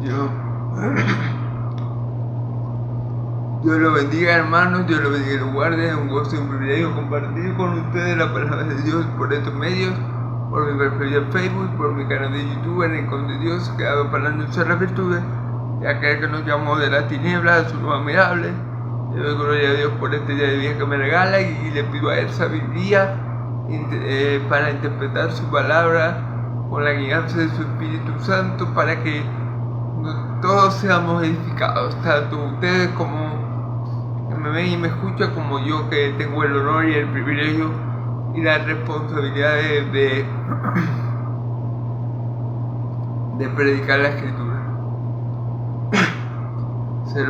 Dios lo bendiga, hermanos, Dios lo bendiga y lo guarde. Es un gozo y un privilegio compartir con ustedes la palabra de Dios por estos medios, por mi perfil de Facebook, por mi canal de YouTube, en el Rincón de Dios, creado para anunciar las virtudes de aquel que nos llamó de la tiniebla a su luz admirable. Le doy gloria a Dios por este día de vida que me regala y le pido a Él sabiduría para interpretar su palabra con la guianza de su Espíritu Santo, para que todos seamos edificados, tanto ustedes como me ven y me escuchan, como yo, que tengo el honor y el privilegio y la responsabilidad de predicar la Escritura. Se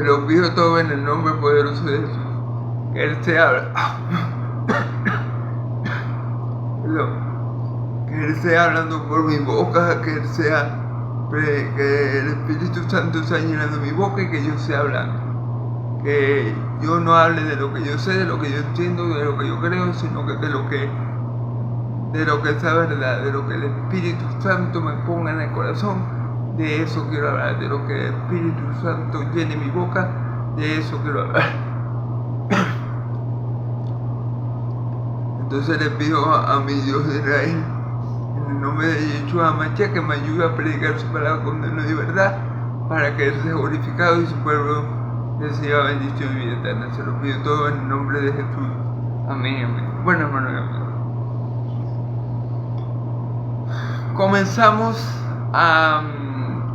lo pido todo en el nombre poderoso de Jesús, que Él sea que Él sea hablando por mi boca, que Él sea, que el Espíritu Santo sea llenando mi boca y que yo sea hablando. Que yo no hable de lo que yo sé, de lo que yo entiendo, de lo que yo creo, sino que de lo que es la verdad, de lo que el Espíritu Santo me ponga en el corazón, de eso quiero hablar, de lo que el Espíritu Santo llene mi boca, de eso quiero hablar. Entonces le pido a mi Dios de Israel, en el nombre de Yeshua HaMashiach, que me ayude a predicar su palabra con de verdad, para que Él sea glorificado y su pueblo reciba bendición y vida eterna. Se lo pido todo en el nombre de Jesús. Amén, amén. Bueno, hermano y amigo,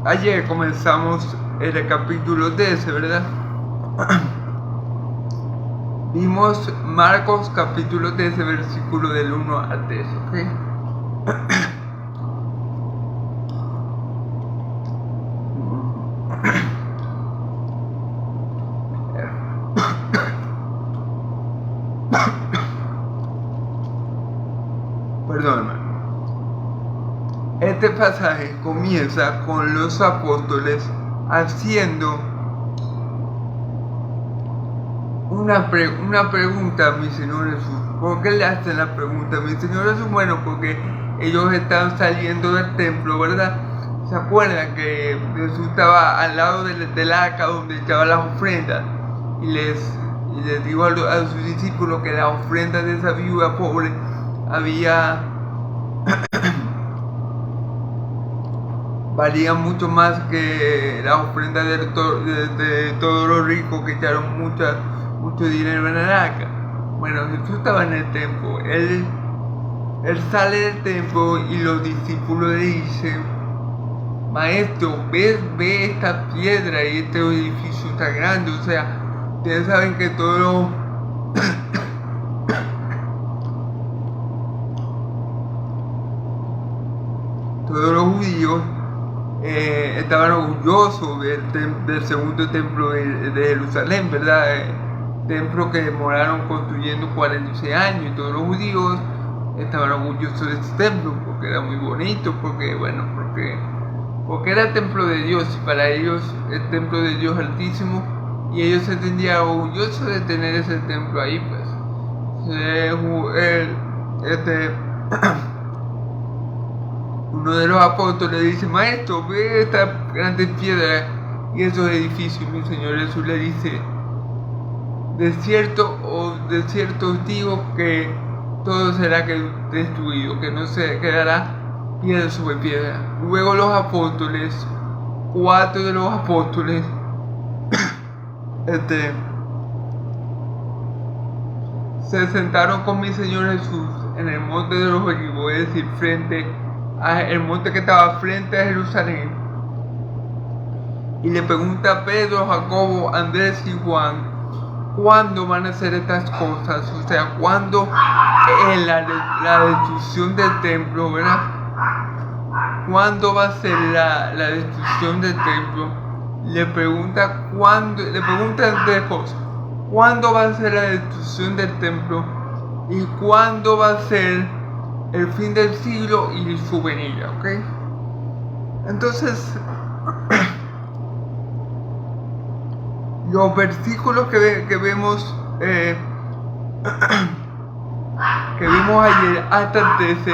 ayer comenzamos el capítulo 13, ¿verdad? Vimos Marcos capítulo 13, versículo del 1 al 3, ¿ok? Perdón. Este pasaje comienza con los apóstoles haciendo una pregunta a mi Señor Jesús. ¿Por qué le hacen la pregunta a mi Señor Jesús? Bueno, porque ellos están saliendo del templo, ¿verdad? ¿Se acuerdan que Jesús estaba al lado del arca donde echaba las ofrendas? Y les dijo a sus discípulos que la ofrenda de esa viuda pobre valía mucho más que la ofrenda de todos los ricos que echaron mucho dinero en el arca. Bueno, Jesús estaba en el templo. Él sale del templo y los discípulos le dicen: Maestro, ve esta piedra y este edificio tan grande. O sea, ustedes saben que todos los judíos estaban orgullosos del segundo templo de Jerusalén, ¿verdad? Templo que demoraron construyendo 46 años, y todos los judíos estaban orgullosos de este templo porque era muy bonito, porque era el templo de Dios, y para ellos el templo de Dios Altísimo, y ellos se sentían orgullosos de tener ese templo ahí, pues. Uno de los apóstoles dice: Maestro, ve esta grande piedra y esos edificios. Mi Señor Jesús le dice: de cierto os digo que todo será destruido, que no se quedará piedra sobre piedra. Luego los apóstoles, 4 de los apóstoles, se sentaron con mi Señor Jesús en el monte de los Olivos, es decir, el monte que estaba frente a Jerusalén, y le pregunta a Pedro, Jacobo, Andrés y Juan: ¿cuándo van a ser estas cosas? O sea, ¿cuándo la destrucción del templo, verdad? ¿Cuándo va a ser la destrucción del templo? Le preguntan 3 cosas: ¿cuándo va a ser la destrucción del templo? ¿Y cuándo va a ser el fin del siglo y su venida? ¿Ok? Entonces, los versículos que vimos ayer hasta el 13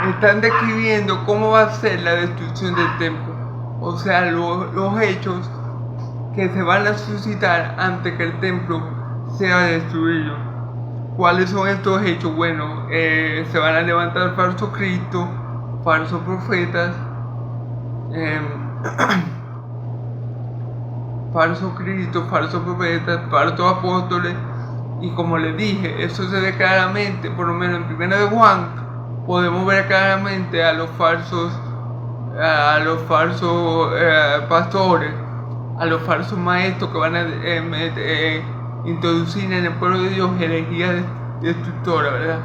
están describiendo cómo va a ser la destrucción del templo. O sea, los hechos que se van a suscitar antes que el templo sea destruido. ¿Cuáles son estos hechos? Bueno, se van a levantar falsos cristos, falsos profetas, falsos cristos, falsos profetas, falsos apóstoles. Y como les dije, eso se ve claramente, por lo menos en 1 de Juan, podemos ver claramente a los falsos pastores, a los falsos maestros que van a introducir en el pueblo de Dios herejías destructoras, ¿verdad?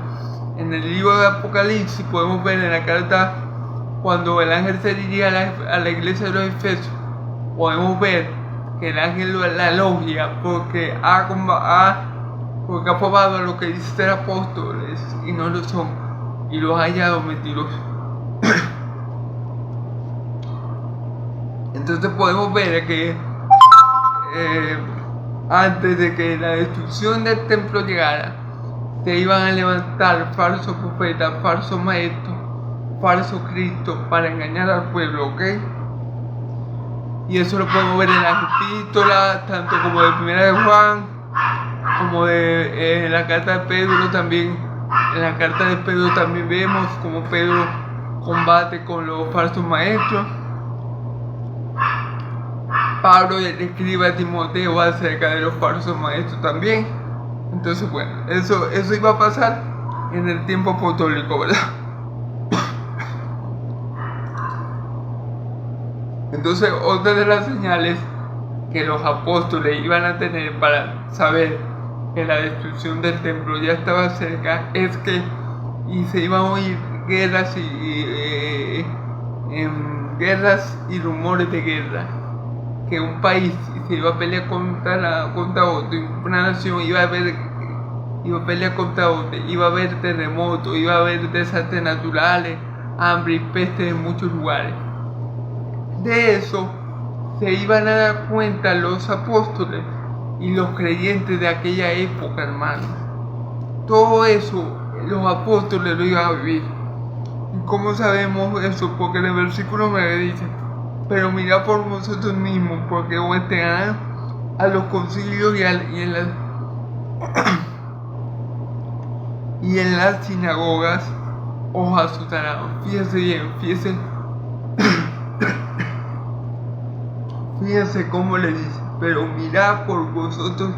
En el libro de Apocalipsis podemos ver en la carta, cuando el ángel se dirige a la iglesia de los Efesios, podemos ver que el ángel la elogia porque ha probado a los que dicen ser apóstoles y no lo son, y los ha hallado mentirosos. Entonces podemos ver que antes de que la destrucción del templo llegara, se iban a levantar falsos profetas, falsos maestros, falsos cristos para engañar al pueblo, ¿ok? Y eso lo podemos ver en las epístolas, tanto como de 1 de Juan, como de la carta de Pedro también. En la carta de Pedro también vemos como Pedro combate con los falsos maestros. Pablo le escribe a Timoteo acerca de los falsos maestros también. Entonces, bueno, eso iba a pasar en el tiempo apostólico, ¿verdad? Entonces, otra de las señales que los apóstoles iban a tener para saber que la destrucción del templo ya estaba cerca es que se iban a oír guerras y rumores de guerra, que un país se iba a pelear contra otro, una nación iba a pelear contra otra, iba a haber terremotos, iba a haber desastres naturales, hambre y peste en muchos lugares. De eso se iban a dar cuenta los apóstoles y los creyentes de aquella época, hermanos. Todo eso los apóstoles lo iban a vivir. ¿Y cómo sabemos eso? Porque en el versículo 9 dice: pero mirad por vosotros mismos, porque os entregarán a los concilios y en las sinagogas os azotarán. Fíjense bien, fíjense cómo le dice: pero mirad por vosotros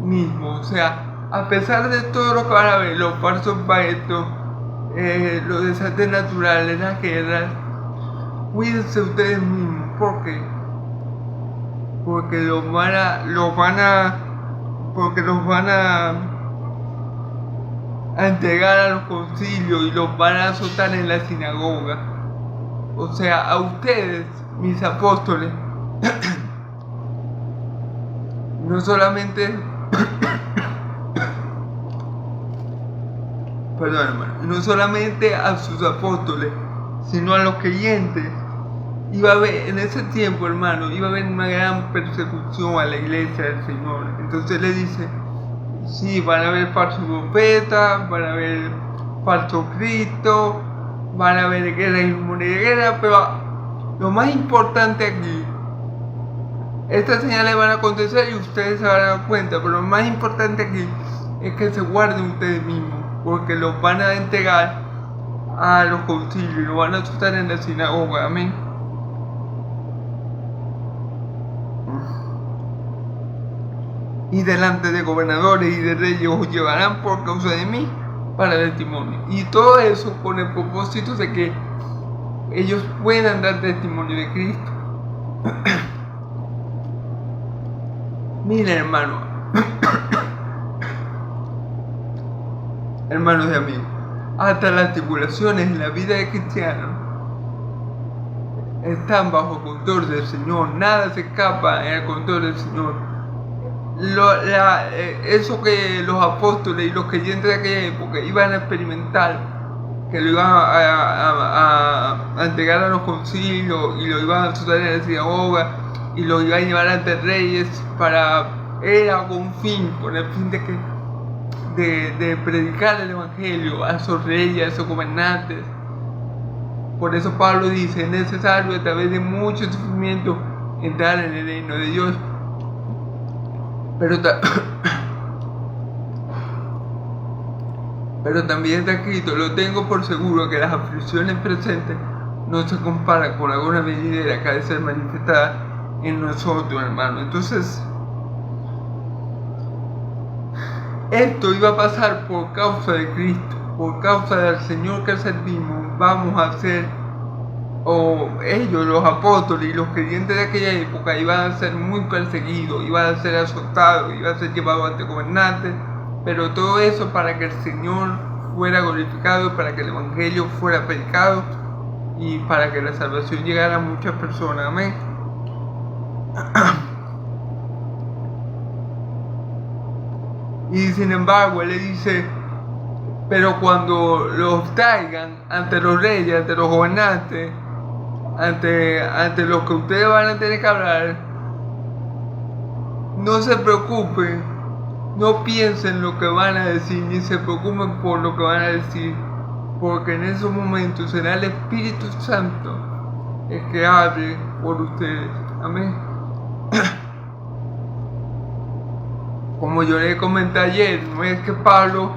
mismos. O sea, a pesar de todo lo que van a ver, los falsos maestros, los desastres naturales, las guerras, cuídense ustedes mismos. ¿Por qué? Porque los van a entregar a los concilios y los van a azotar en la sinagoga. O sea, a ustedes, mis apóstoles, no solamente no solamente a sus apóstoles, sino a los creyentes, iba a haber en ese tiempo, hermano, iba a haber una gran persecución a la iglesia del Señor. Entonces le dice: sí, van a haber falsos profetas, van a haber falsos cristos, van a haber guerra y rumores de guerra, pero lo más importante aquí, estas señales van a acontecer y ustedes se van a dar cuenta, pero lo más importante aquí es que se guarden ustedes mismos, porque los van a entregar a los concilios, los van a asustar en la sinagoga. Amén. Y delante de gobernadores y de reyes os llevarán por causa de mí para testimonio. Y todo eso con el propósito de que ellos puedan dar testimonio de Cristo. Mira, hermano, hermanos y amigos, hasta las tribulaciones en la vida de cristiano están bajo el control del Señor. Nada se escapa en el control del Señor. Eso que los apóstoles y los creyentes de aquella época iban a experimentar, que lo iban a entregar a los concilios y lo iban a azotar en la sinagoga y lo iban a llevar ante reyes, era con el fin de predicar el evangelio a esos reyes, a esos gobernantes, Por eso Pablo dice, es necesario a través de mucho sufrimiento entrar en el reino de Dios. Pero también está escrito, lo tengo por seguro que las aflicciones presentes no se comparan con la gloria venidera que ha de ser manifestada en nosotros, hermano. Entonces, esto iba a pasar por causa de Cristo, por causa del Señor que servimos. Vamos a ser, ellos, los apóstoles y los creyentes de aquella época, iban a ser muy perseguidos, iban a ser azotados, iban a ser llevados ante gobernantes, pero todo eso para que el Señor fuera glorificado, para que el Evangelio fuera predicado y para que la salvación llegara a muchas personas. Amén. Y sin embargo, él le dice, pero cuando los traigan ante los reyes, ante los gobernantes, ante los que ustedes van a tener que hablar, no se preocupen, no piensen lo que van a decir, ni se preocupen por lo que van a decir, porque en esos momentos será el Espíritu Santo el que hable por ustedes. Amén. Como yo le comenté ayer, no es que Pablo,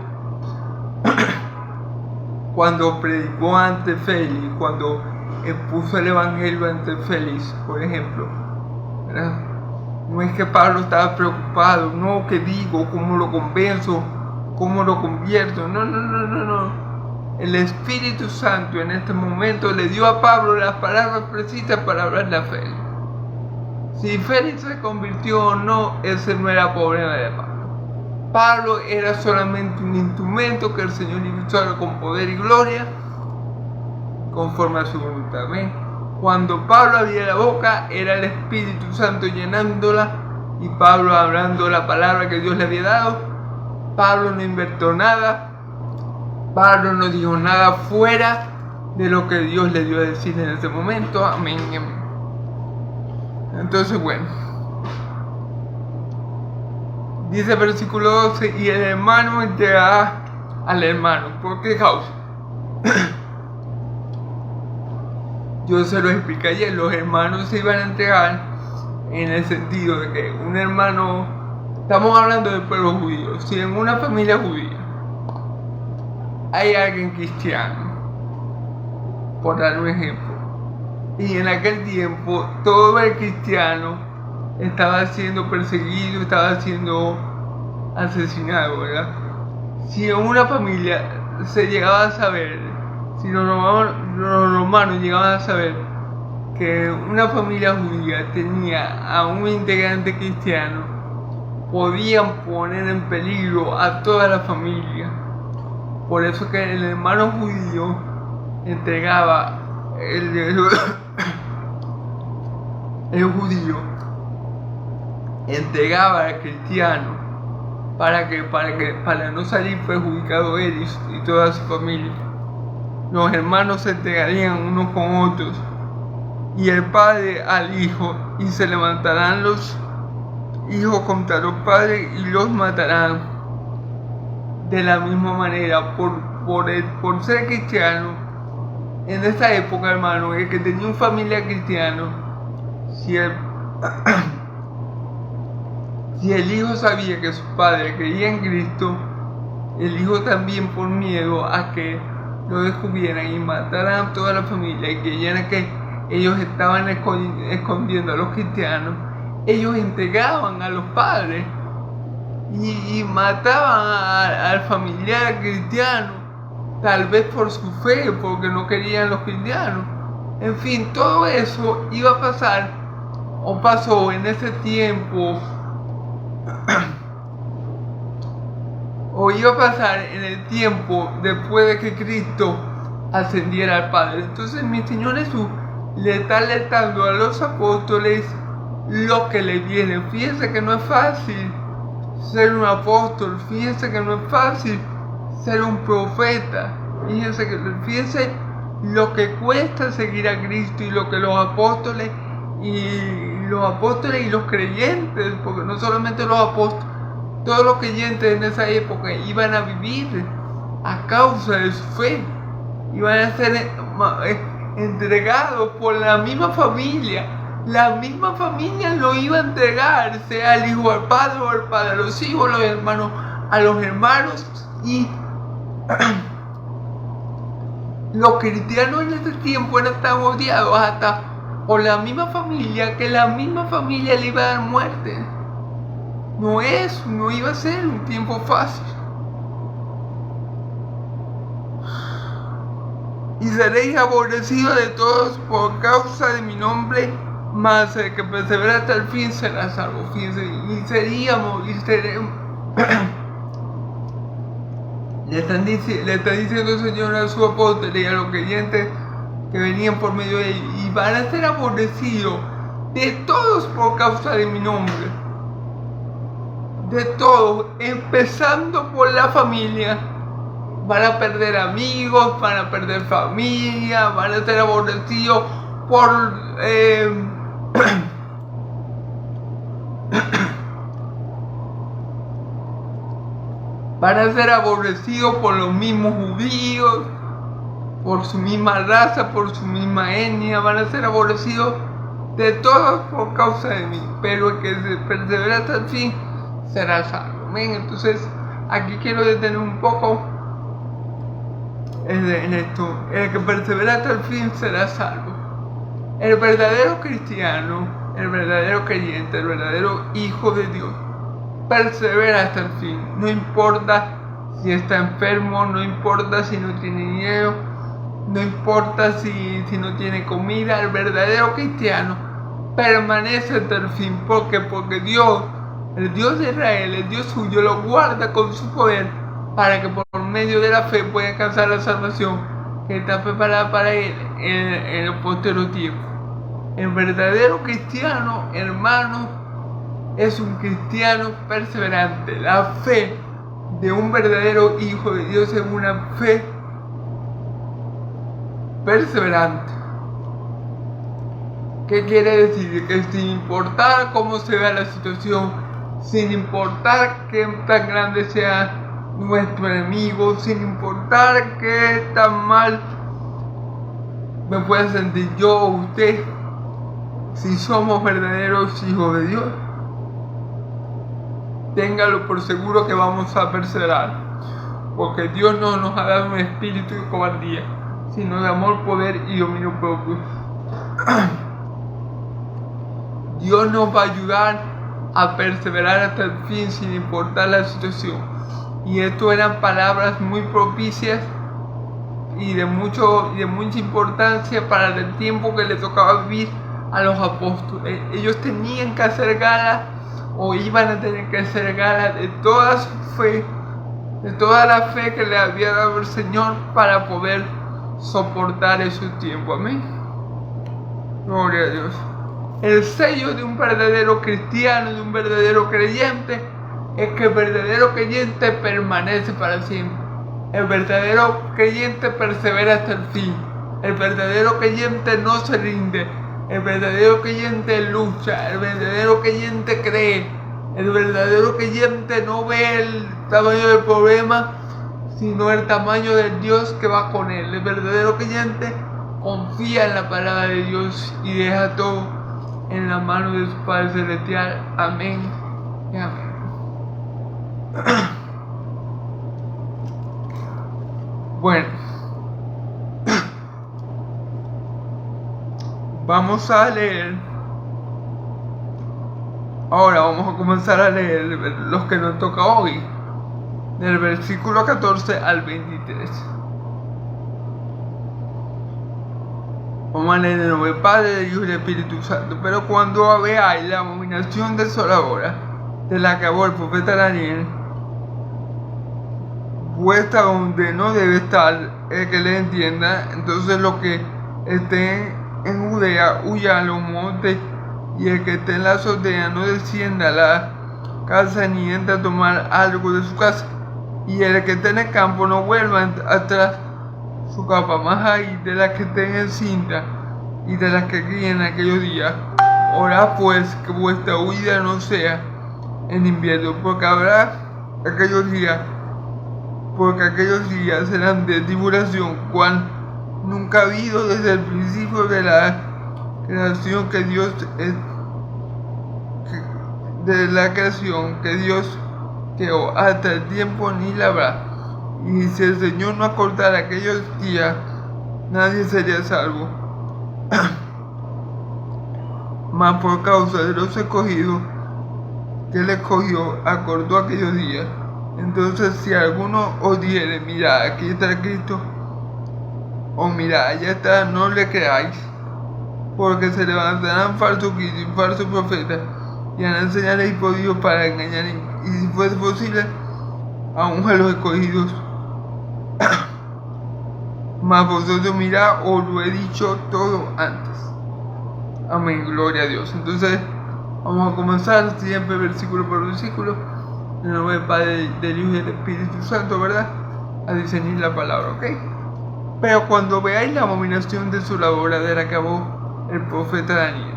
cuando predicó ante Félix, cuando expuso el Evangelio ante Félix, por ejemplo, ¿verdad? No es que Pablo estaba preocupado, no, ¿qué digo? ¿Cómo lo convenzo? ¿Cómo lo convierto? No. El Espíritu Santo en este momento le dio a Pablo las palabras precisas para hablarle a Félix. Si Félix se convirtió o no, ese no era problema de Pablo. Pablo era solamente un instrumento que el Señor usó con poder y gloria, conforme a su voluntad. ¿Ven? Cuando Pablo abría la boca, era el Espíritu Santo llenándola y Pablo hablando la palabra que Dios le había dado. Pablo no inventó nada, Pablo no dijo nada fuera de lo que Dios le dio a decir en ese momento. Amén, amén. Entonces, bueno, dice el versículo 12, y el hermano entregará al hermano. ¿Por qué causa? Yo se lo expliqué ayer, los hermanos se iban a entregar en el sentido de que un hermano, estamos hablando del pueblo judío, si en una familia judía hay alguien cristiano, por dar un ejemplo, y en aquel tiempo todo el cristiano estaba siendo perseguido, estaba siendo asesinado, ¿verdad? Si en una familia se llegaba a saber, si los romanos llegaban a saber que una familia judía tenía a un integrante cristiano, podían poner en peligro a toda la familia. Por eso que el hermano judío entregaba el judío entregaba al cristiano para no salir perjudicado él y toda su familia. Los hermanos se entregarían unos con otros, y el padre al hijo, y se levantarán los hijos contra los padres y los matarán. De la misma manera, por ser cristiano, en esa época, hermano, el que tenía un familiar cristiano, si el hijo sabía que su padre creía en Cristo, el hijo también, por miedo a que lo descubrieran y mataran a toda la familia y creyeran que ellos estaban escondiendo a los cristianos, ellos entregaban a los padres y mataban al familiar cristiano, tal vez por su fe, porque no querían los cristianos. En fin, todo eso iba a pasar o pasó en ese tiempo o iba a pasar en el tiempo después de que Cristo ascendiera al Padre. Entonces mi Señor Jesús le está alertando a los apóstoles lo que le viene. Fíjense que no es fácil ser un apóstol, fíjense que no es fácil ser un profeta, fíjense lo que cuesta seguir a Cristo y lo que los apóstoles y los creyentes, porque no solamente los apóstoles, todos los creyentes en esa época iban a vivir a causa de su fe, iban a ser entregado por la misma familia. La misma familia lo iba a entregar, sea el hijo al padre o el padre a los hijos, los hermanos a los hermanos. Y los cristianos en ese tiempo eran tan odiados hasta por la misma familia, que la misma familia le iba a dar muerte. No iba a ser un tiempo fácil. Y seréis aborrecidos de todos por causa de mi nombre, mas el que persevera hasta el fin será salvo. Fíjense, y seremos. Le está diciendo el Señor a su apóstol y a los creyentes que venían por medio de ellos, y van a ser aborrecidos de todos por causa de mi nombre. De todos, empezando por la familia. Van a perder amigos, van a perder familia, van a ser aborrecidos por van a ser aborrecidos por los mismos judíos, por su misma raza, por su misma etnia. Van a ser aborrecidos de todos por causa de mí, pero el que se persevera hasta el fin será salvo. Amén. Entonces aquí quiero detener un poco en esto. El que persevera hasta el fin será salvo. El verdadero cristiano, el verdadero creyente, el verdadero hijo de Dios persevera hasta el fin. No importa si está enfermo, no importa si no tiene dinero, no importa si no tiene comida. El verdadero cristiano permanece hasta el fin. Porque Dios, el Dios de Israel, el Dios suyo, lo guarda con su poder para que por medio de la fe pueda alcanzar la salvación que está preparada para él en el posterior tiempo. El verdadero cristiano, hermano, es un cristiano perseverante. La fe de un verdadero hijo de Dios es una fe perseverante. ¿Qué quiere decir? Que sin importar cómo se vea la situación, sin importar qué tan grande sea nuestro enemigo, sin importar qué tan mal me pueda sentir yo o usted, si somos verdaderos hijos de Dios, téngalo por seguro que vamos a perseverar, porque Dios no nos ha dado un espíritu de cobardía, sino de amor, poder y dominio propio. Dios nos va a ayudar a perseverar hasta el fin sin importar la situación. Y esto eran palabras muy propicias y de mucha importancia para el tiempo que le tocaba vivir a los apóstoles. Ellos tenían que hacer gala, o iban a tener que hacer gala de toda su fe, de toda la fe que le había dado el Señor para poder soportar esos tiempos. Amén. Gloria a Dios. El sello de un verdadero cristiano, de un verdadero creyente, es que el verdadero creyente permanece para siempre. El verdadero creyente persevera hasta el fin. El verdadero creyente no se rinde. El verdadero creyente lucha. El verdadero creyente cree. El verdadero creyente no ve el tamaño del problema, sino el tamaño del Dios que va con él. El verdadero creyente confía en la palabra de Dios y deja todo en la mano de su Padre Celestial. Amén y amén. Bueno, vamos a leer. Ahora vamos a comenzar a leer los que nos toca hoy, del versículo 14 al 23. Vamos a leer de nuevo: el Padre, del Hijo y del Espíritu Santo. Pero cuando veáis la abominación desoladora de la que habló el profeta Daniel, puesta donde no debe estar el que le entienda, entonces los que estén en Judea huya a los montes, y el que esté en la azotea no descienda a la casa ni entre a tomar algo de su casa, y el que esté en el campo no vuelva atrás su capa. Más hay de las que estén encintas y de las que críen en aquellos días. Orad pues que vuestra huida no sea en invierno, porque aquellos días serán de tribulación, cual nunca ha habido desde el principio de la creación que Dios de la creación que Dios creó hasta el tiempo ni la habrá. Y si el Señor no acortara aquellos días, nadie sería salvo. Mas por causa de los escogidos que Él escogió, acordó aquellos días. Entonces, si alguno os dijere, mira, aquí está Cristo, o mira, allá está, no le creáis, porque se levantarán falsos cristos y falsos profetas, y harán señales y prodigios para engañar, y si fuese posible, aún a los escogidos. Mas vosotros mirad, os lo he dicho todo antes. Amén, gloria a Dios. Entonces, vamos a comenzar siempre versículo por versículo, en el nombre del Padre, del Hijo y del Espíritu Santo, ¿verdad? A discernir la palabra, ¿ok? Pero cuando veáis la abominación desoladora de la que habló el profeta Daniel.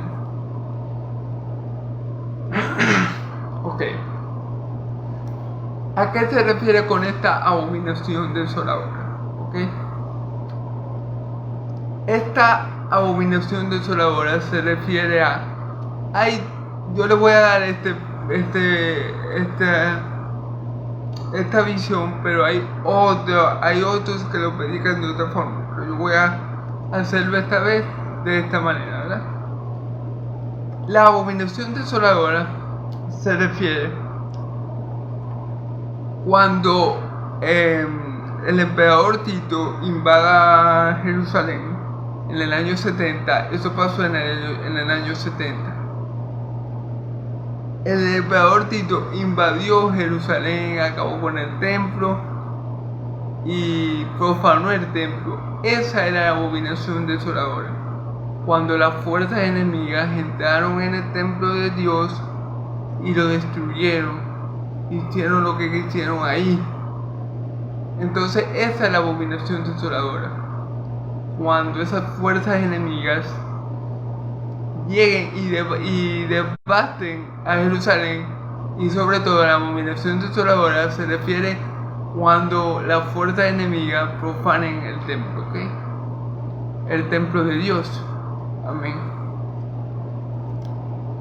Ok. ¿A qué se refiere con esta abominación desoladora? Ok. Esta abominación desoladora se refiere a... yo le voy a dar esta visión, pero hay otros que lo predican de otra forma. Pero yo voy a hacerlo esta vez de esta manera, ¿verdad? La abominación desoladora se refiere cuando el emperador Tito invada Jerusalén en el año 70. Eso pasó en el año 70. El emperador Tito invadió Jerusalén, acabó con el templo y profanó el templo. Esa era la abominación desoladora. Cuando las fuerzas enemigas entraron en el templo de Dios y lo destruyeron, hicieron lo que quisieron ahí. Entonces esa es la abominación desoladora. Cuando esas fuerzas enemigas lleguen y devasten a Jerusalén, y sobre todo la abominación desoladora se refiere cuando las fuerzas enemigas profanen el templo, ¿ok? El templo de Dios. Amén.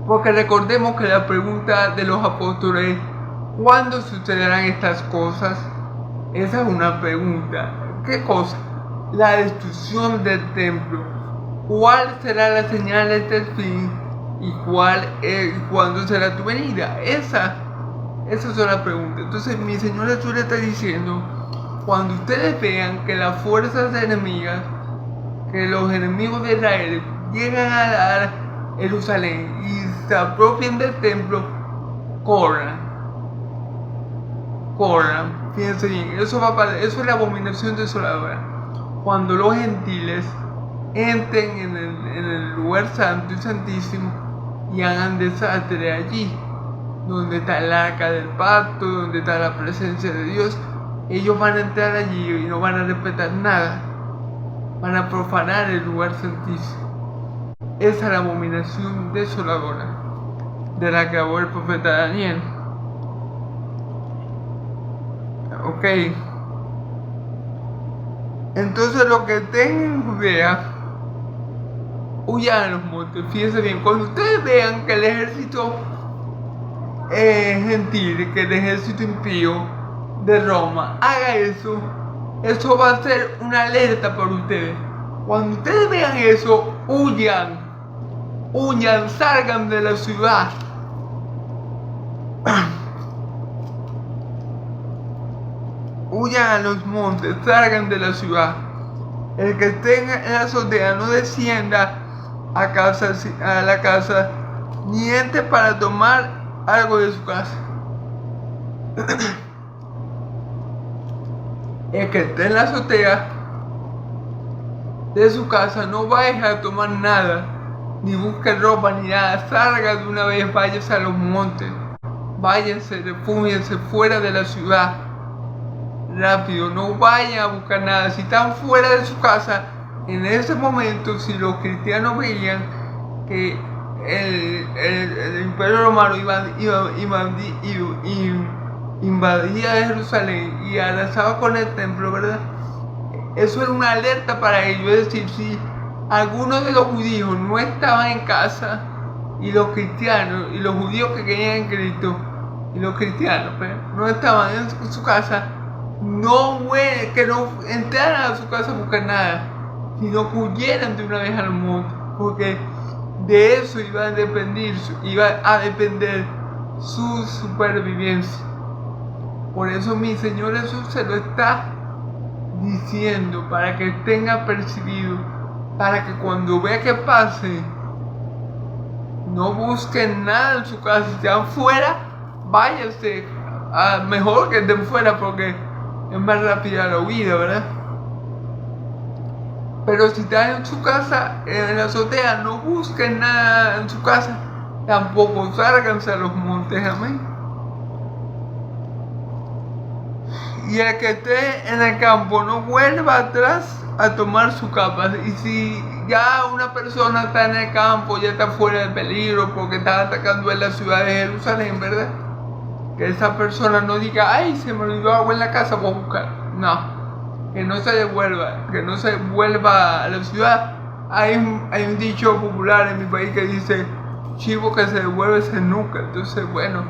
Porque recordemos que la pregunta de los apóstoles, ¿cuándo sucederán estas cosas? Esa es una pregunta. ¿Qué cosa? La destrucción del templo. ¿Cuál será la señal de este fin? ¿Y cuándo será tu venida? Esas son las preguntas. Entonces mi Señor Jesús le está diciendo, cuando ustedes vean que las fuerzas enemigas, que los enemigos de Israel llegan a Jerusalén y se apropien del templo, corran. Fíjense bien, eso es la abominación desoladora. Cuando los gentiles entren en el lugar santo y santísimo y hagan desastre allí, donde está el arca del pacto, donde está la presencia de Dios. Ellos van a entrar allí y no van a respetar nada, van a profanar el lugar santísimo. Esa es la abominación desoladora de la que habló el profeta Daniel. Ok. Entonces los que estén en Judea, huyan a los montes. Fíjense bien, cuando ustedes vean que el ejército gentil, que el ejército impío de Roma haga eso va a ser una alerta para ustedes. Cuando ustedes vean eso, huyan, salgan de la ciudad. Huyan a los montes, salgan de la ciudad. El que esté en la azotea no descienda a la casa, ni entre para tomar algo de su casa. El que esté en la azotea de su casa no vaya a tomar nada, ni busque ropa ni nada. Salga de una vez, váyase a los montes, váyanse, refúgiense fuera de la ciudad. Rápido, no vayan a buscar nada. Si están fuera de su casa, en ese momento, si los cristianos veían que el imperio romano invadía Jerusalén y arrasaba con el templo, ¿verdad? eso era una alerta para ellos. Es decir, si algunos de los judíos no estaban en casa, y los cristianos, y los judíos que creían en Cristo, y los cristianos no estaban en su casa, que no entraran a su casa a buscar nada, sino que huyeran de una vez al monte, porque de eso iba a depender su supervivencia. Por eso mi Señor Jesús se lo está diciendo, para que tenga percibido, para que cuando vea que pase, no busquen nada en su casa. Si están fuera, váyase, mejor que estén fuera, porque es más rápida la huida, ¿verdad? Pero si están en su casa, en la azotea, no busquen nada en su casa, tampoco sálganse a los montes, amén. Y el que esté en el campo no vuelva atrás a tomar su capa. Y si ya una persona está en el campo, ya está fuera de peligro porque está atacando en la ciudad de Jerusalén, ¿verdad? Que esa persona no diga, ay, se me olvidó agua en la casa, voy a buscar. No, que no se devuelva, que no se vuelva a la ciudad. Hay un dicho popular en mi país que dice, chivo que se devuelve se nuca. Entonces, bueno,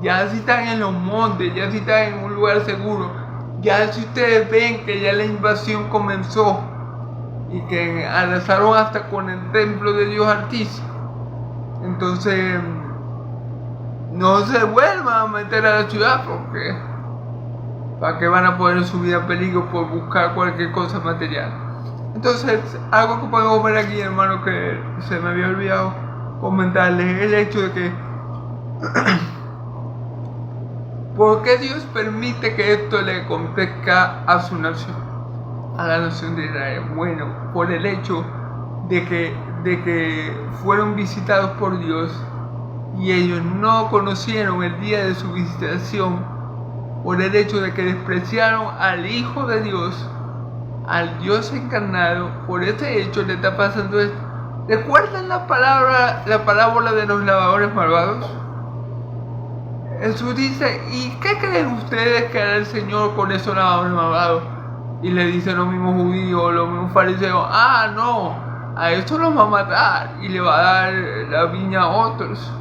ya si están en los montes, ya si están en un lugar seguro, ya si ustedes ven que ya la invasión comenzó y que arrasaron hasta con el templo de Dios Altísimo, entonces no se vuelvan a meter a la ciudad, porque ¿para qué van a poner su vida en peligro por buscar cualquier cosa material? Entonces, algo que podemos ver aquí, hermano, que se me había olvidado comentarles, es el hecho de que ¿por qué Dios permite que esto le acontezca a su nación, a la nación de Israel? Bueno, por el hecho de que fueron visitados por Dios y ellos no conocieron el día de su visitación, por el hecho de que despreciaron al Hijo de Dios, al Dios encarnado. Por ese hecho le está pasando esto. ¿Recuerdan la parábola de los lavadores malvados? Jesús dice, ¿y qué creen ustedes que hará el Señor con esos lavadores malvados? Y le dicen los mismos judíos, los mismos fariseos, no, a estos los va a matar y le va a dar la viña a otros,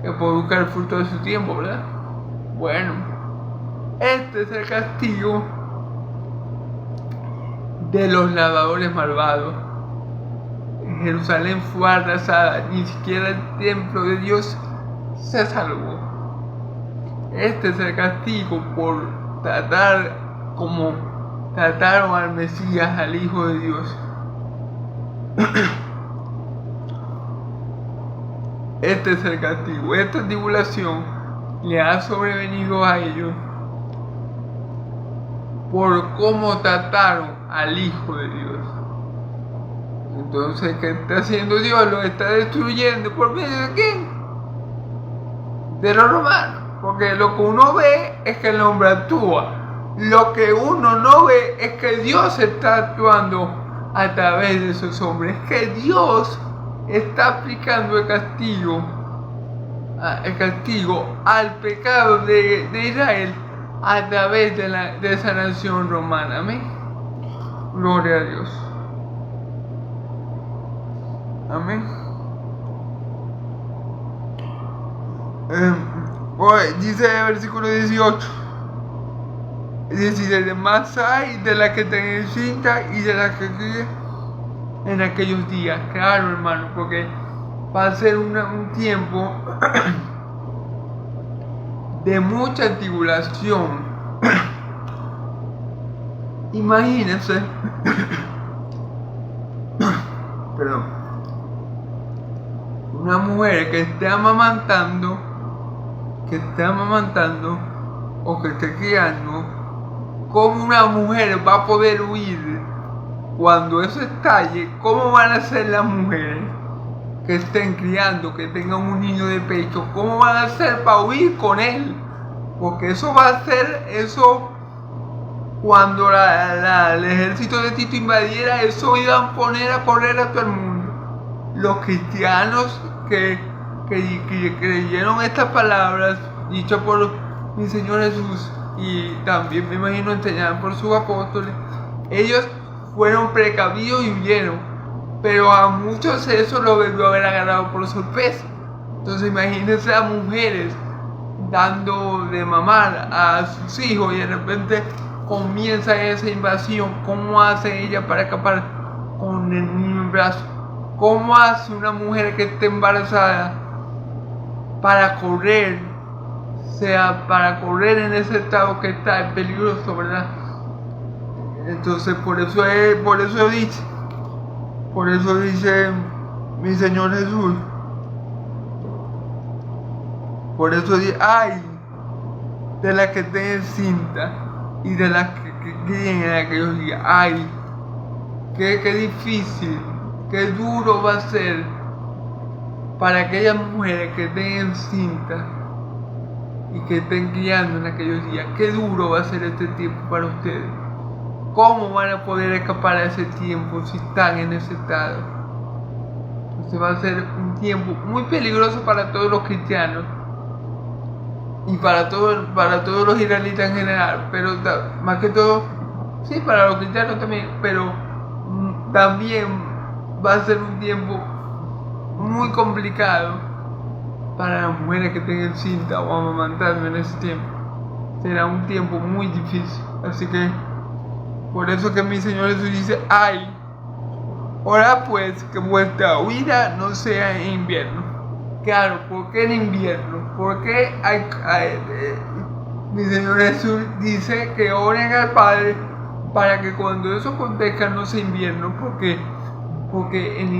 que puede buscar el fruto de su tiempo, ¿verdad? Bueno, este es el castigo de los lavadores malvados. Jerusalén fue arrasada, ni siquiera el templo de Dios se salvó. Este es el castigo por tratar como trataron al Mesías, al Hijo de Dios. Este es el castigo. Esta tribulación le ha sobrevenido a ellos por cómo trataron al Hijo de Dios. Entonces, ¿qué está haciendo Dios? Lo está destruyendo. ¿Por medio de quién? De los romanos. Porque lo que uno ve es que el hombre actúa. Lo que uno no ve es que Dios está actuando a través de esos hombres. Es que Dios está aplicando el castigo al pecado de Israel a través de esa nación romana. Amén. Gloria a Dios. Amén. Dice el versículo 18. Es decir, más hay de la que te encinta y de la que críe en aquellos días. Claro, hermano, porque va a ser un tiempo de mucha tribulación. Imagínense. Perdón. Una mujer que esté amamantando o que esté criando, ¿cómo una mujer va a poder huir cuando eso estalle? ¿Cómo van a ser las mujeres que estén criando, que tengan un niño de pecho? ¿Cómo van a hacer para huir con él? Porque eso va a ser, eso cuando el ejército de Tito invadiera, eso iban a poner a correr a todo el mundo. Los cristianos que creyeron estas palabras dichas por mi Señor Jesús y también me imagino enseñadas por sus apóstoles, Ellos fueron precavidos y huyeron, pero a muchos eso lo debió haber agarrado por sorpresa. Entonces imagínense a mujeres dando de mamar a sus hijos y de repente comienza esa invasión. ¿Cómo hace ella para escapar con el niño en brazos? ¿Cómo hace una mujer que esté embarazada para correr? Para correr en ese estado que está, es peligroso, ¿verdad? Entonces por eso dice mi Señor Jesús. Por eso dice, ay de las que estén cinta y de las que críen en aquellos días. Ay, qué difícil, qué duro va a ser para aquellas mujeres que estén cinta y que estén criando en aquellos días. Qué duro va a ser este tiempo para ustedes. ¿Cómo van a poder escapar a ese tiempo si están en ese estado? Entonces va a ser un tiempo muy peligroso para todos los cristianos y para todos los israelitas en general, pero más que todo, sí, para los cristianos también, pero también va a ser un tiempo muy complicado para las mujeres que tengan cinta o amamantando en ese tiempo. Será un tiempo muy difícil, así que por eso que mi Señor Jesús dice, ay, ora pues que vuestra huida no sea en invierno. Claro, ¿por qué en invierno? Porque mi Señor Jesús dice que oren al Padre para que cuando eso acontezca no sea invierno, porque en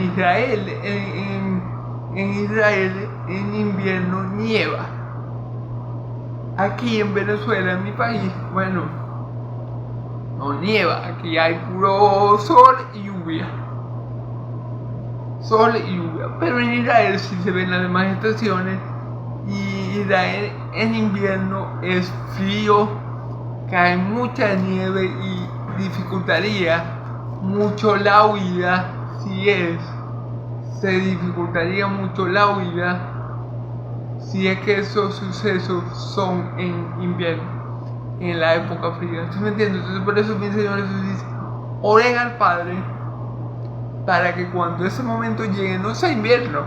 Israel en invierno nieva. Aquí en Venezuela, en mi país, bueno, no nieva, aquí hay puro sol y lluvia. Pero en Israel sí se ven las demás estaciones, y Israel en invierno es frío, cae mucha nieve y dificultaría mucho la huida. Se dificultaría mucho la huida si es que esos sucesos son en invierno, en la época fría. ¿Sí me entiendes? Entonces por eso mi Señor Jesús dice, oren al Padre para que cuando ese momento llegue no sea invierno,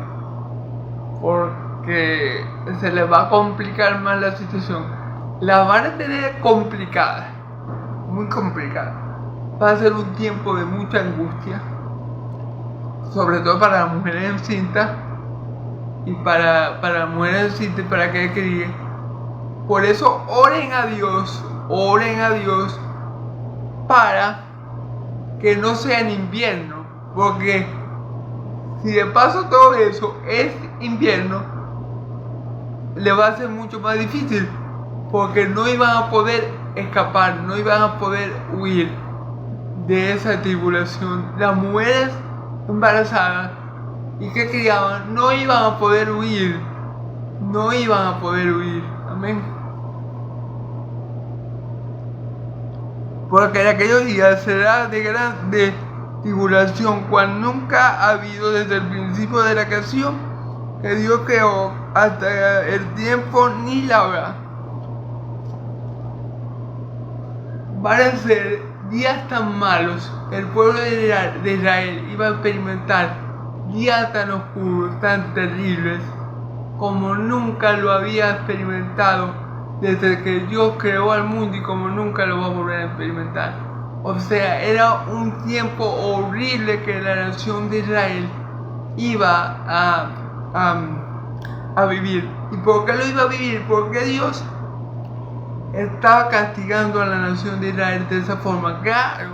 porque se les va a complicar más la situación. La van a tener complicada, muy complicada. Va a ser un tiempo de mucha angustia, sobre todo para las mujeres encintas y para las mujeres encintas y para que críen. Por eso oren a Dios para que no sea en invierno, porque si de paso todo eso es invierno, le va a ser mucho más difícil, porque no iban a poder escapar, no iban a poder huir de esa tribulación. Las mujeres embarazadas y que criaban no iban a poder huir, amén. Porque en aquellos días será de grande tribulación, cual nunca ha habido desde el principio de la creación que Dios creó hasta el tiempo ni la hora. Van a ser días tan malos, el pueblo de Israel iba a experimentar días tan oscuros, tan terribles, como nunca lo había experimentado desde que Dios creó al mundo, y como nunca lo va a volver a experimentar. O sea, era un tiempo horrible que la nación de Israel iba a vivir. ¿Y por qué lo iba a vivir? Porque Dios estaba castigando a la nación de Israel de esa forma. Claro,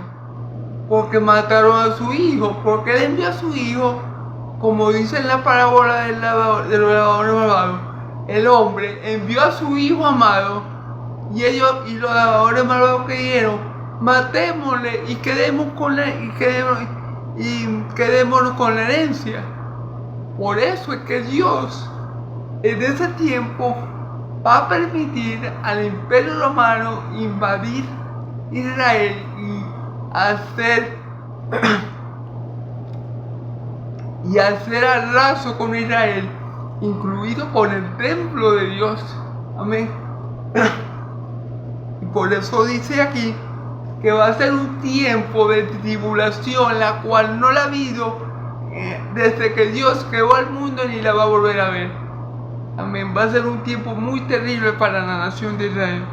porque mataron a su hijo, porque él envió a su hijo, como dice en la parábola de los lavadores malvados. El hombre envió a su hijo amado, y los lavadores malvados que dijeron, matémosle y quedémonos con la herencia. Por eso es que Dios en ese tiempo va a permitir al Imperio Romano invadir Israel y hacer arraso con Israel, incluido con el templo de Dios. Amén. Y por eso dice aquí que va a ser un tiempo de tribulación, la cual no la ha habido desde que Dios creó al mundo ni la va a volver a ver. Amén. Va a ser un tiempo muy terrible para la nación de Israel.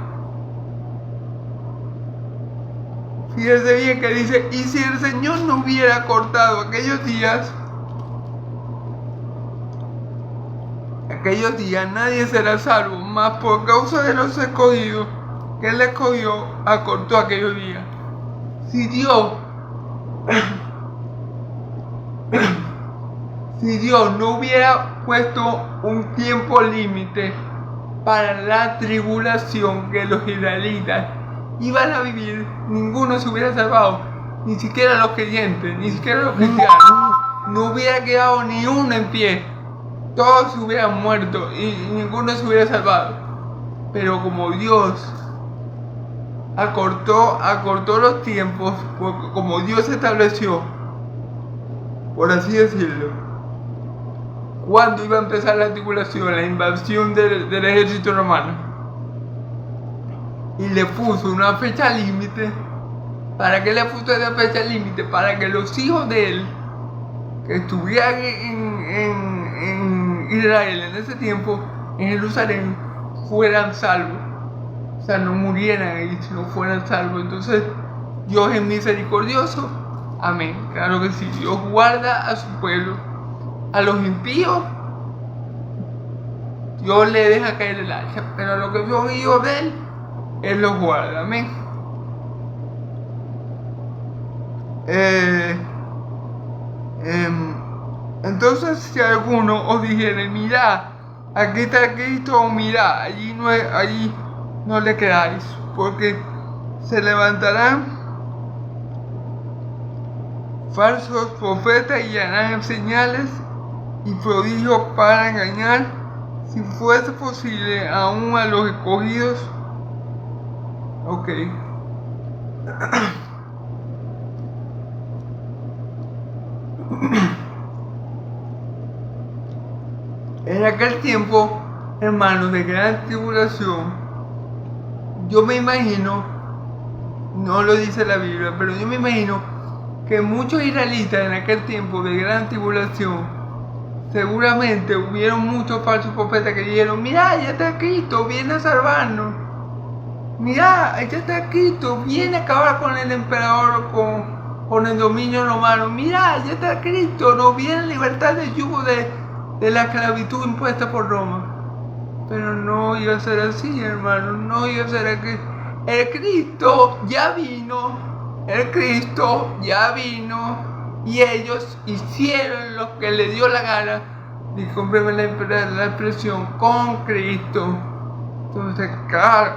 Fíjese bien que dice, y si el Señor no hubiera cortado aquellos días nadie será salvo, mas por causa de los escogidos que Él escogió, acortó aquellos días. Si Dios no hubiera puesto un tiempo límite para la tribulación que los israelitas iban a vivir, ninguno se hubiera salvado, ni siquiera los creyentes, ni siquiera los cristianos. No hubiera quedado ni uno en pie, todos se hubieran muerto y ninguno se hubiera salvado. Pero como Dios acortó los tiempos, como Dios estableció, por así decirlo, cuando iba a empezar la tribulación, la invasión del ejército romano, y le puso una fecha límite. ¿Para qué le puso esa fecha límite? Para que los hijos de él, que estuvieran en Israel en ese tiempo, en Jerusalén, fueran salvos. O sea, no murieran ahí, sino fueran salvos. Entonces, Dios es misericordioso. Amén. Claro que sí. Dios guarda a su pueblo. A los impíos, Dios le deja caer el hacha. Pero a los que son hijos de Él los guarda. Amén. Entonces, si alguno os dijere, mirad, aquí está Cristo, o mirad, allí no le creáis, porque se levantarán falsos profetas y harán señales y prodigios para engañar, si fuese posible, aún a los escogidos. Ok. En aquel tiempo, hermanos, de gran tribulación, yo me imagino, no lo dice la Biblia, pero yo me imagino que muchos israelitas en aquel tiempo de gran tribulación, seguramente hubieron muchos falsos profetas que dijeron, mira, ya está Cristo, viene a salvarnos. Mira, ya está Cristo, viene a acabar con el emperador, con el dominio romano. Mira, ya está Cristo, nos viene a libertar del yugo de la esclavitud impuesta por Roma. Pero no iba a ser así, hermano, no iba a ser así. El Cristo ya vino y ellos hicieron lo que les dio la gana. Discúlpenme la expresión, con Cristo. Entonces, claro,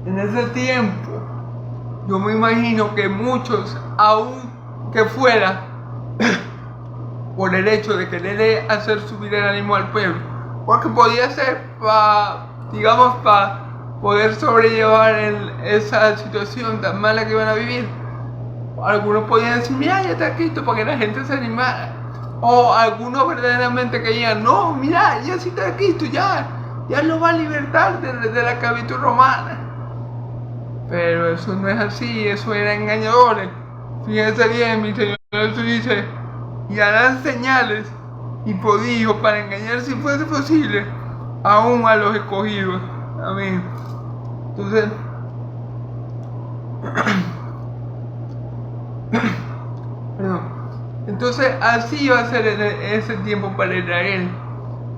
en ese tiempo, yo me imagino que muchos, aún que fuera por el hecho de querer hacer subir el ánimo al pueblo, porque podía ser para poder sobrellevar esa situación tan mala que iban a vivir. Algunos podían decir, mira, ya está Cristo, para que la gente se animara. O algunos verdaderamente creían, no, mira, ya sí está Cristo, ya lo va a libertar de la esclavitud romana. Pero eso no es así, eso era engañadores. Fíjense bien, mi Señor Jesús dice, y harán señales y prodigios para engañar, si fuese posible, aún a los escogidos. Amén. Entonces así va a ser ese tiempo para Israel,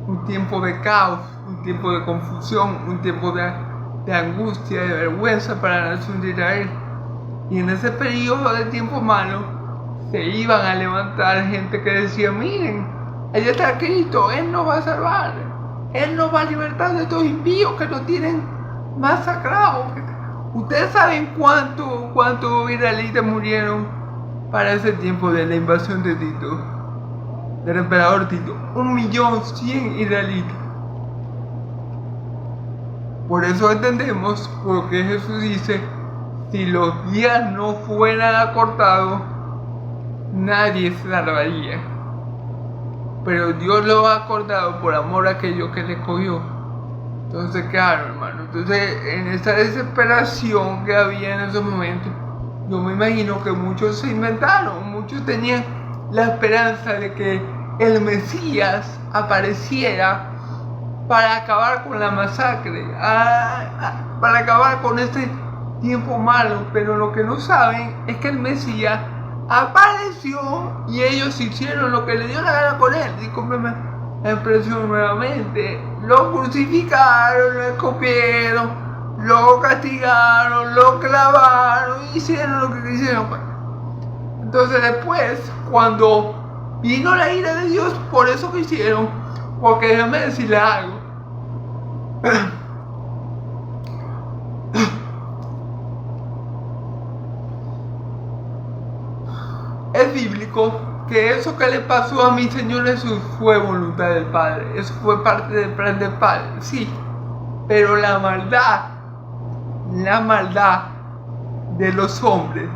un tiempo de caos, un tiempo de confusión, un tiempo de angustia, de vergüenza para la nación de Israel. Y en ese periodo de tiempo malo se iban a levantar gente que decía, miren, allá está Cristo, Él nos va a salvar, Él nos va a libertar de estos impíos que nos tienen masacrados. Ustedes saben cuántos israelitas murieron para ese tiempo de la invasión de Tito, del emperador Tito. 1.100.000 israelitas. Por eso entendemos porque Jesús dice, si los días no fueran acortados, nadie se salvaría. Pero Dios lo ha acordado por amor a aquellos que le escogió. Entonces, claro, hermano, Entonces, en esa desesperación que había en esos momentos, yo me imagino que muchos se inventaron, muchos tenían la esperanza de que el Mesías apareciera para acabar con la masacre, para acabar con este tiempo malo, pero lo que no saben es que el Mesías apareció y ellos hicieron lo que le dio la gana con él. Discúlpenme la expresión nuevamente. Lo crucificaron, lo escupieron, lo castigaron, lo clavaron, hicieron lo que quisieron. Entonces después, cuando vino la ira de Dios por eso que hicieron, porque déjame decirle algo. Es bíblico que eso que le pasó a mi Señor Jesús fue voluntad del Padre. Eso fue parte del plan del Padre, sí. Pero la maldad de los hombres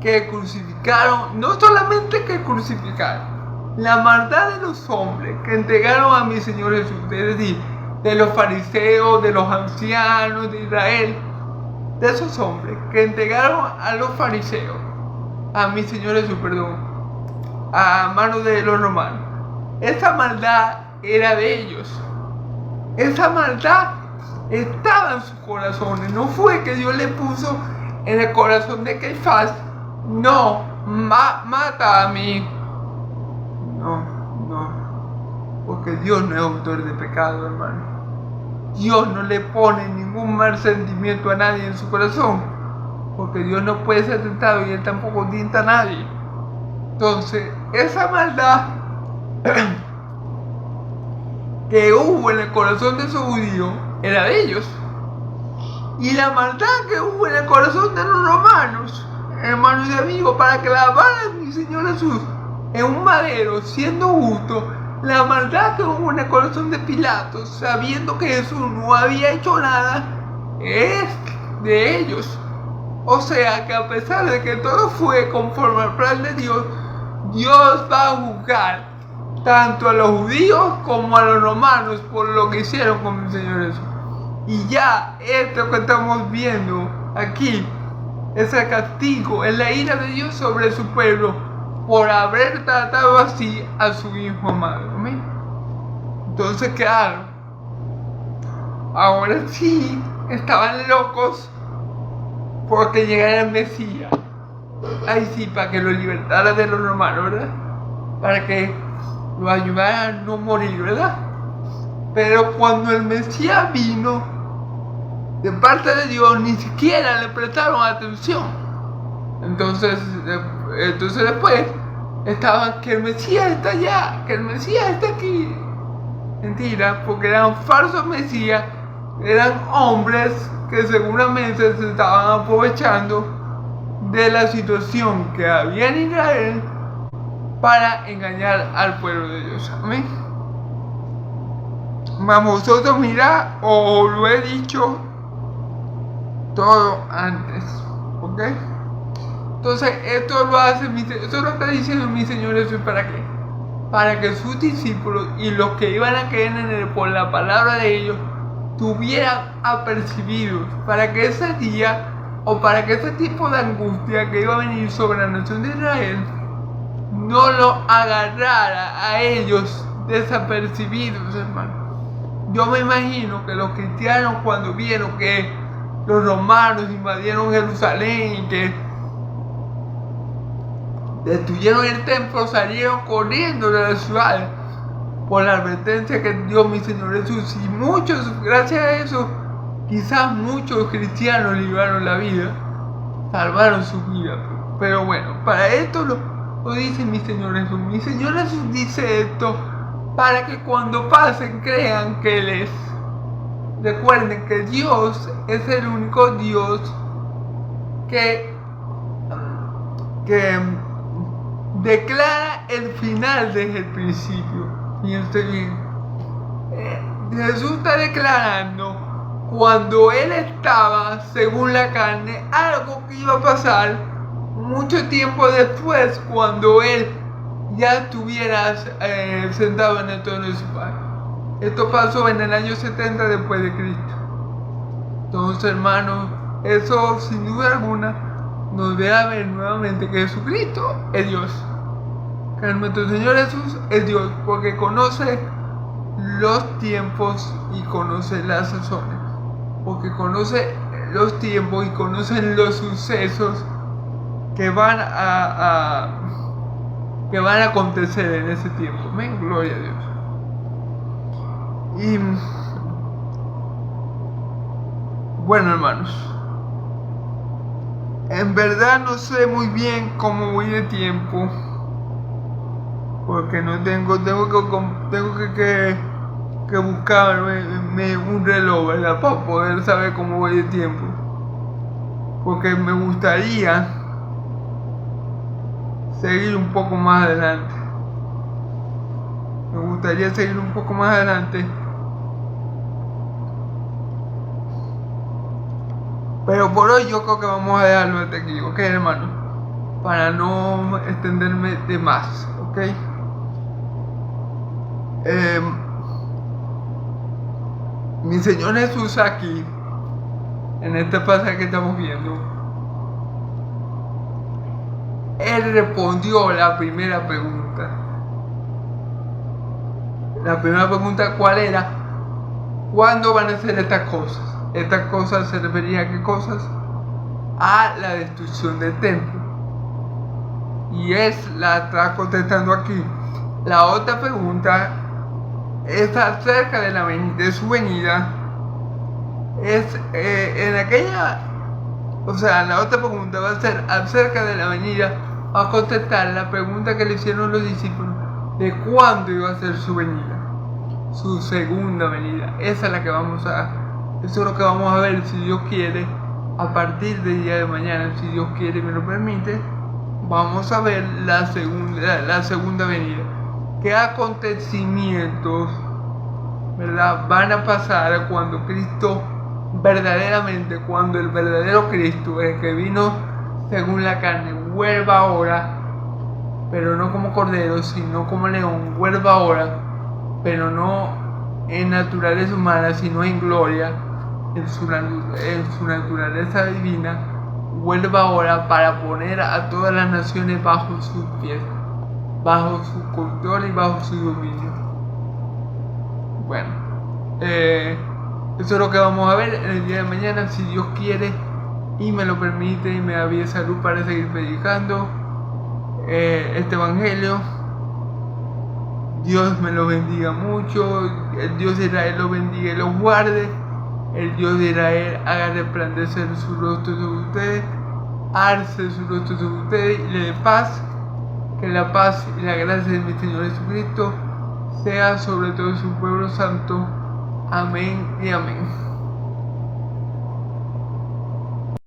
que crucificaron, no solamente que crucificaron, la maldad de los hombres que entregaron a mi Señor Jesús, es decir, de los fariseos, de los ancianos de Israel, de esos hombres que entregaron a los fariseos, a mi Señor Jesús, perdón, a manos de los romanos. Esa maldad era de ellos. Esa maldad estaba en sus corazones. No fue que Dios le puso en el corazón de Caifás, no, mata a mi hijo. No, porque Dios no es autor de pecado, hermano. Dios no le pone ningún mal sentimiento a nadie en su corazón, porque Dios no puede ser tentado y Él tampoco tienta a nadie. Entonces, esa maldad que hubo en el corazón de esos judíos era de ellos. Y la maldad que hubo en el corazón de los romanos, hermanos y amigos, para clavar a mi Señor Jesús en un madero, siendo justo, la maldad que hubo en el corazón de Pilato, sabiendo que Jesús no había hecho nada, es de ellos. O sea que a pesar de que todo fue conforme al plan de Dios, Dios va a juzgar tanto a los judíos como a los romanos por lo que hicieron con mi Señor Jesús. Y ya esto que estamos viendo aquí es el castigo, es la ira de Dios sobre su pueblo por haber tratado así a su hijo amado. ¿Amén? Entonces, claro, ahora sí estaban locos porque llegara el Mesías. Ay, sí, para que lo libertara de los romanos, ¿verdad? Para que lo ayudara a no morir, ¿verdad? Pero cuando el Mesías vino de parte de Dios, ni siquiera le prestaron atención. Entonces después estaban que el Mesías está allá, que el Mesías está aquí. Mentira, porque eran falsos Mesías, eran hombres que seguramente se estaban aprovechando de la situación que había en Israel para engañar al pueblo de Dios. Amén. Vosotros mirad, os lo he dicho todo antes, ¿ok? Entonces esto lo hace, esto lo está diciendo mi Señor Jesús, ¿para qué? Para que sus discípulos y los que iban a creer en Él por la palabra de ellos tuvieran apercibidos, para que ese día o para que ese tipo de angustia que iba a venir sobre la nación de Israel no lo agarrara a ellos desapercibidos, hermano. Yo me imagino que los cristianos, cuando vieron que los romanos invadieron Jerusalén y que destruyeron el templo, salieron corriendo de la ciudad por la advertencia que dio mi Señor Jesús. Y muchos, gracias a eso, quizás muchos cristianos libraron la vida, salvaron su vida. Pero bueno, para esto lo dice mi Señor Jesús. Mi Señor Jesús dice esto para que cuando pasen crean que Él es. Recuerden que Dios es el único Dios que declara el final desde el principio. Fíjense bien. Jesús está declarando cuando Él estaba, según la carne, algo que iba a pasar mucho tiempo después, cuando Él ya estuviera sentado en el trono de su Padre. Esto pasó en el año 70 después de Cristo. Entonces, hermanos, eso sin duda alguna nos deja ver nuevamente que Jesucristo es Dios. Que nuestro Señor Jesús es Dios, porque conoce los tiempos y conoce las sazones. Porque conoce los tiempos y conoce los sucesos que van a acontecer en ese tiempo. Amén, gloria a Dios. Y bueno, hermanos, en verdad no sé muy bien cómo voy de tiempo, porque no tengo que buscarme un reloj, ¿verdad? Para poder saber cómo voy de tiempo, porque me gustaría seguir un poco más adelante. Pero por hoy yo creo que vamos a dejarlo hasta aquí, ¿ok, hermano? Para no extenderme de más, ¿ok? Mi Señor Jesús aquí, en este pasaje que estamos viendo, Él respondió la primera pregunta. La primera pregunta, ¿cuál era? ¿Cuándo van a ser estas cosas? Estas cosas se referían a qué cosas? A la destrucción del templo. Y es la está contestando aquí. La otra pregunta es acerca de su venida. Es en aquella, o sea, la otra pregunta va a ser acerca de la venida. Va a contestar la pregunta que le hicieron los discípulos de cuándo iba a ser su venida, su segunda venida. Esa es la que eso es lo que vamos a ver, si Dios quiere, a partir del día de mañana, si Dios quiere y me lo permite. Vamos a ver la segunda venida. ¿Qué acontecimientos, verdad, van a pasar cuando Cristo verdaderamente, cuando el verdadero Cristo, el que vino según la carne, vuelva ahora, pero no como cordero, sino como león, vuelva ahora, pero no en naturaleza humana, sino en gloria, en su naturaleza divina, vuelva ahora para poner a todas las naciones bajo sus pies, bajo su control y bajo su dominio. Bueno, eso es lo que vamos a ver en el día de mañana, si Dios quiere y me lo permite y me da vida salud para seguir predicando este evangelio. Dios me lo bendiga mucho, el Dios de Israel lo bendiga y lo guarde, el Dios de Israel haga resplandecer su rostro sobre ustedes, alce su rostro sobre ustedes y le dé paz. Que la paz y la gracia de mi Señor Jesucristo sea sobre todo su pueblo santo. Amén y amén.